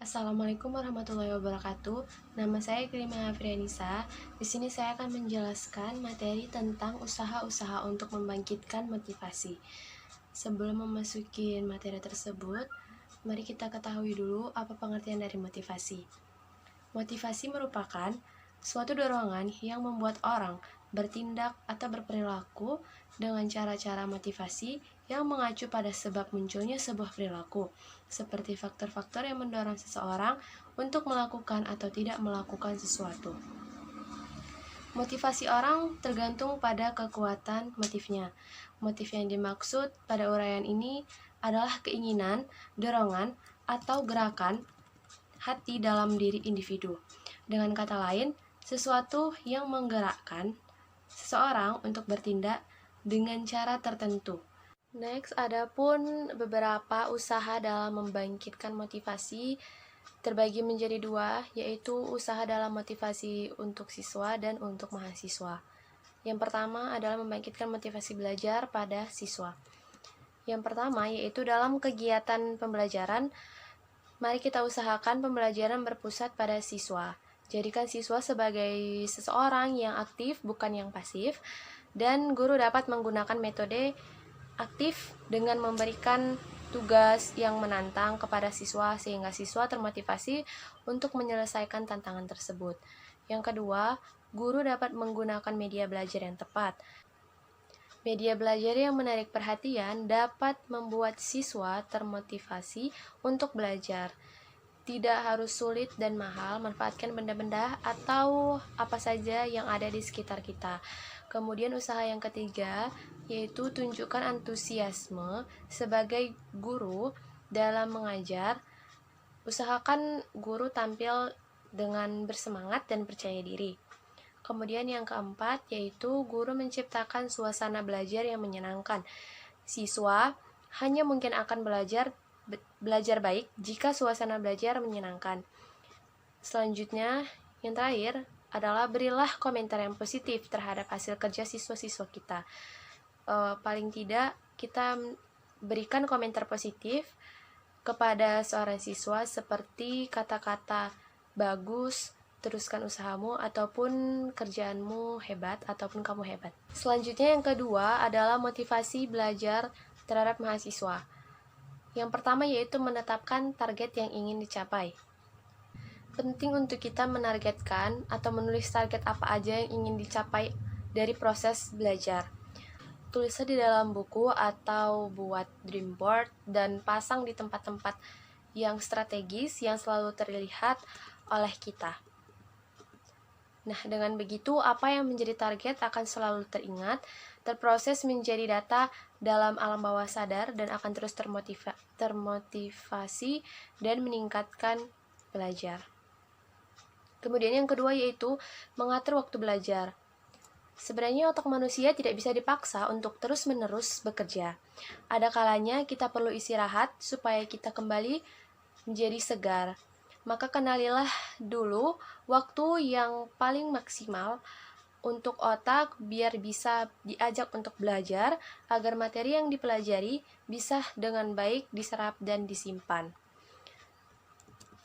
Assalamualaikum warahmatullahi wabarakatuh. Nama saya Krima Afrianisa. Di sini saya akan menjelaskan materi tentang usaha-usaha untuk membangkitkan motivasi. Sebelum memasuki materi tersebut, mari kita ketahui dulu apa pengertian dari motivasi. Motivasi merupakan suatu dorongan yang membuat orang bertindak atau berperilaku dengan cara-cara motivasi yang mengacu pada sebab munculnya sebuah perilaku, seperti faktor-faktor yang mendorong seseorang untuk melakukan atau tidak melakukan sesuatu. Motivasi orang tergantung pada kekuatan motifnya. Motif yang dimaksud pada uraian ini adalah keinginan, dorongan, atau gerakan hati dalam diri individu. Dengan kata lain, sesuatu yang menggerakkan seseorang untuk bertindak dengan cara tertentu. Next, adapun beberapa usaha dalam membangkitkan motivasi terbagi menjadi dua, yaitu usaha dalam motivasi untuk siswa dan untuk mahasiswa. Yang pertama adalah membangkitkan motivasi belajar pada siswa. Yang pertama yaitu dalam kegiatan pembelajaran, mari kita usahakan pembelajaran berpusat pada siswa. Jadikan siswa sebagai seseorang yang aktif, bukan yang pasif, dan guru dapat menggunakan metode aktif dengan memberikan tugas yang menantang kepada siswa sehingga siswa termotivasi untuk menyelesaikan tantangan tersebut. Yang kedua, guru dapat menggunakan media belajar yang tepat. Media belajar yang menarik perhatian dapat membuat siswa termotivasi untuk belajar. Tidak harus sulit dan mahal, manfaatkan benda-benda atau apa saja yang ada di sekitar kita. Kemudian usaha yang ketiga yaitu tunjukkan antusiasme sebagai guru dalam mengajar. Usahakan guru tampil dengan bersemangat dan percaya diri. Kemudian yang keempat yaitu guru menciptakan suasana belajar yang menyenangkan. Siswa hanya mungkin akan belajar baik jika suasana belajar menyenangkan. Selanjutnya, yang terakhir adalah berilah komentar yang positif terhadap hasil kerja siswa-siswa kita. Paling tidak kita berikan komentar positif kepada seorang siswa seperti kata-kata bagus, teruskan usahamu, ataupun kerjaanmu hebat, ataupun kamu hebat. Selanjutnya yang kedua adalah motivasi belajar terhadap mahasiswa. Yang pertama yaitu menetapkan target yang ingin dicapai. Penting untuk kita menargetkan atau menulis target apa aja yang ingin dicapai dari proses belajar. Tulisnya di dalam buku atau buat dream board dan pasang di tempat-tempat yang strategis yang selalu terlihat oleh kita. Nah, dengan begitu apa yang menjadi target akan selalu teringat, terproses menjadi data dalam alam bawah sadar dan akan terus termotivasi dan meningkatkan belajar. Kemudian yang kedua yaitu mengatur waktu belajar. Sebenarnya otak manusia tidak bisa dipaksa untuk terus-menerus bekerja. Ada kalanya kita perlu istirahat supaya kita kembali menjadi segar. Maka kenalilah dulu waktu yang paling maksimal untuk otak biar bisa diajak untuk belajar agar materi yang dipelajari bisa dengan baik diserap dan disimpan.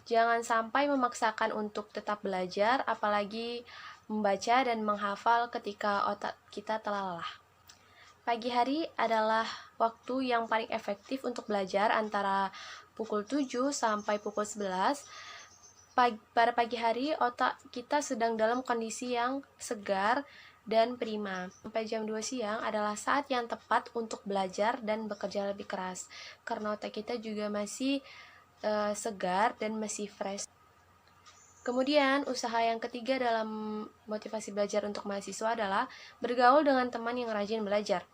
Jangan sampai memaksakan untuk tetap belajar, apalagi membaca dan menghafal ketika otak kita telah lelah. Pagi hari adalah waktu yang paling efektif untuk belajar antara pukul 7 sampai pukul 11. Pada pagi hari, otak kita sedang dalam kondisi yang segar dan prima. Sampai jam 2 siang adalah saat yang tepat untuk belajar dan bekerja lebih keras, karena otak kita juga masih segar dan masih fresh. Kemudian, usaha yang ketiga dalam motivasi belajar untuk mahasiswa adalah bergaul dengan teman yang rajin belajar.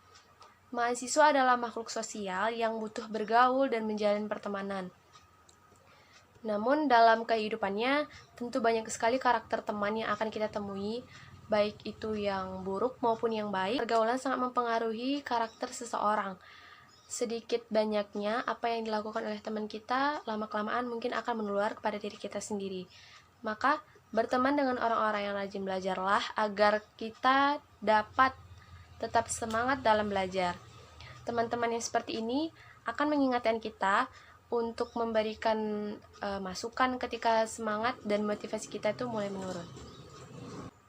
Mahasiswa adalah makhluk sosial yang butuh bergaul dan menjalin pertemanan. Namun dalam kehidupannya tentu banyak sekali karakter teman yang akan kita temui, baik itu yang buruk maupun yang baik. Pergaulan sangat mempengaruhi karakter seseorang. Sedikit banyaknya apa yang dilakukan oleh teman kita lama-kelamaan mungkin akan menular kepada diri kita sendiri. Maka berteman dengan orang-orang yang rajin belajarlah agar kita dapat tetap semangat dalam belajar. Teman-teman yang seperti ini akan mengingatkan kita untuk memberikan masukan ketika semangat dan motivasi kita itu mulai menurun.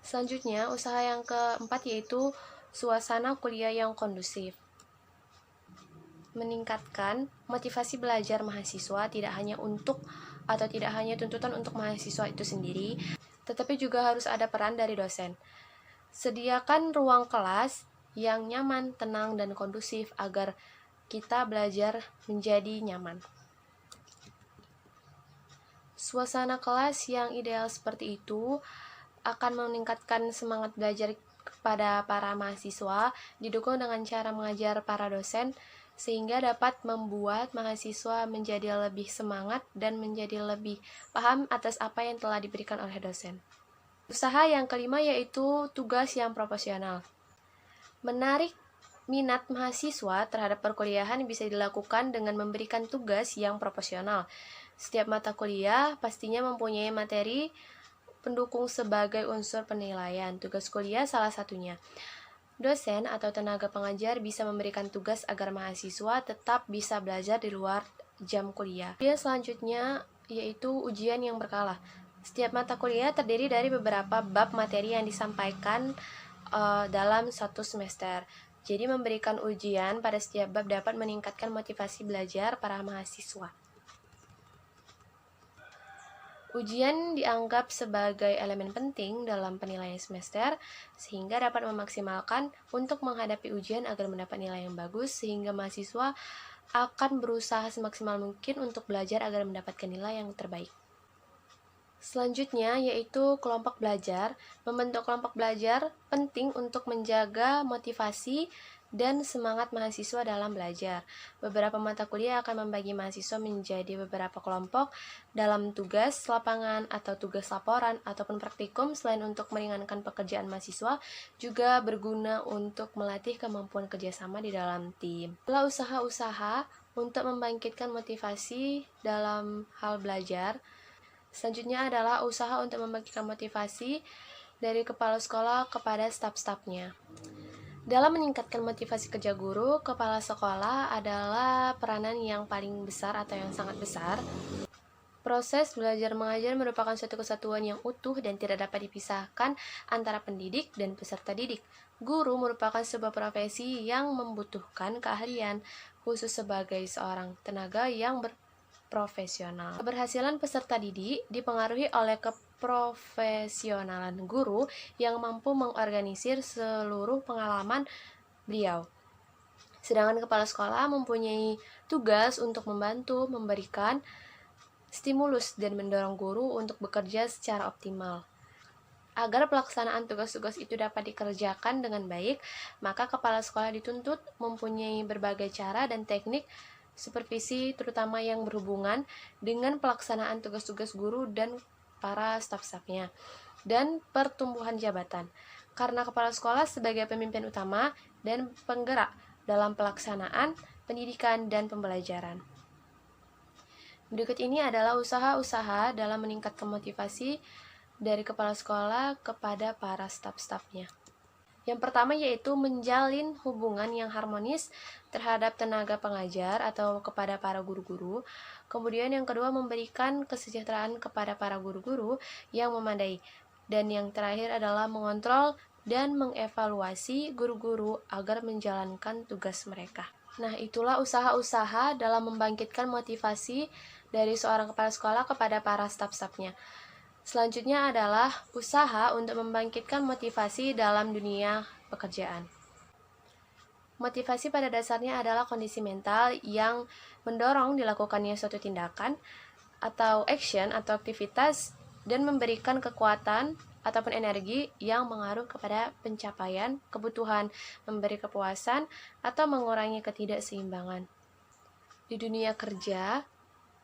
Selanjutnya, usaha yang keempat yaitu suasana kuliah yang kondusif. Meningkatkan motivasi belajar mahasiswa tidak hanya tuntutan untuk mahasiswa itu sendiri, tetapi juga harus ada peran dari dosen. Sediakan ruang kelas yang nyaman, tenang, dan kondusif agar kita belajar menjadi nyaman. Suasana kelas yang ideal seperti itu akan meningkatkan semangat belajar kepada para mahasiswa, didukung dengan cara mengajar para dosen, sehingga dapat membuat mahasiswa menjadi lebih semangat dan menjadi lebih paham atas apa yang telah diberikan oleh dosen. Usaha yang kelima yaitu tugas yang proporsional. Menarik minat mahasiswa terhadap perkuliahan bisa dilakukan dengan memberikan tugas yang proporsional. Setiap mata kuliah pastinya mempunyai materi pendukung sebagai unsur penilaian. Tugas kuliah salah satunya. Dosen atau tenaga pengajar bisa memberikan tugas agar mahasiswa tetap bisa belajar di luar jam kuliah. Kemudian selanjutnya yaitu ujian yang berkala. Setiap mata kuliah terdiri dari beberapa bab materi yang disampaikan dalam satu semester. Jadi memberikan ujian pada setiap bab dapat meningkatkan motivasi belajar para mahasiswa. Ujian dianggap sebagai elemen penting dalam penilaian semester, sehingga dapat memaksimalkan untuk menghadapi ujian agar mendapat nilai yang bagus, sehingga mahasiswa akan berusaha semaksimal mungkin untuk belajar agar mendapatkan nilai yang terbaik. Selanjutnya yaitu kelompok belajar. Membentuk kelompok belajar penting untuk menjaga motivasi dan semangat mahasiswa dalam belajar. Beberapa mata kuliah akan membagi mahasiswa menjadi beberapa kelompok dalam tugas lapangan atau tugas laporan ataupun praktikum. Selain untuk meringankan pekerjaan mahasiswa, juga berguna untuk melatih kemampuan kerjasama di dalam tim. Setelah usaha-usaha untuk membangkitkan motivasi dalam hal belajar, selanjutnya adalah usaha untuk membangkitkan motivasi dari kepala sekolah kepada staf-stafnya. Dalam meningkatkan motivasi kerja guru, kepala sekolah adalah peranan yang paling besar atau yang sangat besar. Proses belajar mengajar merupakan suatu kesatuan yang utuh dan tidak dapat dipisahkan antara pendidik dan peserta didik. Guru merupakan sebuah profesi yang membutuhkan keahlian, khusus sebagai seorang tenaga yang profesional. Keberhasilan peserta didik dipengaruhi oleh keprofesionalan guru yang mampu mengorganisir seluruh pengalaman beliau. Sedangkan kepala sekolah mempunyai tugas untuk membantu, memberikan stimulus dan mendorong guru untuk bekerja secara optimal. Agar pelaksanaan tugas-tugas itu dapat dikerjakan dengan baik, maka kepala sekolah dituntut mempunyai berbagai cara dan teknik supervisi terutama yang berhubungan dengan pelaksanaan tugas-tugas guru dan para staf-stafnya, dan pertumbuhan jabatan. Karena kepala sekolah sebagai pemimpin utama dan penggerak dalam pelaksanaan pendidikan dan pembelajaran. Berikut ini adalah usaha-usaha dalam meningkatkan motivasi dari kepala sekolah kepada para staf-stafnya. Yang pertama yaitu menjalin hubungan yang harmonis terhadap tenaga pengajar atau kepada para guru-guru. Kemudian yang kedua memberikan kesejahteraan kepada para guru-guru yang memadai. Dan yang terakhir adalah mengontrol dan mengevaluasi guru-guru agar menjalankan tugas mereka. Nah, itulah usaha-usaha dalam membangkitkan motivasi dari seorang kepala sekolah kepada para staf-stafnya. Selanjutnya adalah usaha untuk membangkitkan motivasi dalam dunia pekerjaan. Motivasi pada dasarnya adalah kondisi mental yang mendorong dilakukannya suatu tindakan atau action atau aktivitas dan memberikan kekuatan ataupun energi yang mengaruh kepada pencapaian kebutuhan, memberi kepuasan, atau mengurangi ketidakseimbangan. Di dunia kerja,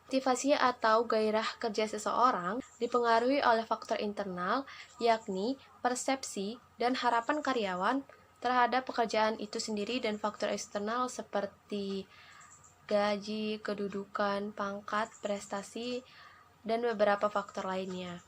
motivasi atau gairah kerja seseorang dipengaruhi oleh faktor internal, yakni persepsi dan harapan karyawan terhadap pekerjaan itu sendiri, dan faktor eksternal seperti gaji, kedudukan, pangkat, prestasi, dan beberapa faktor lainnya.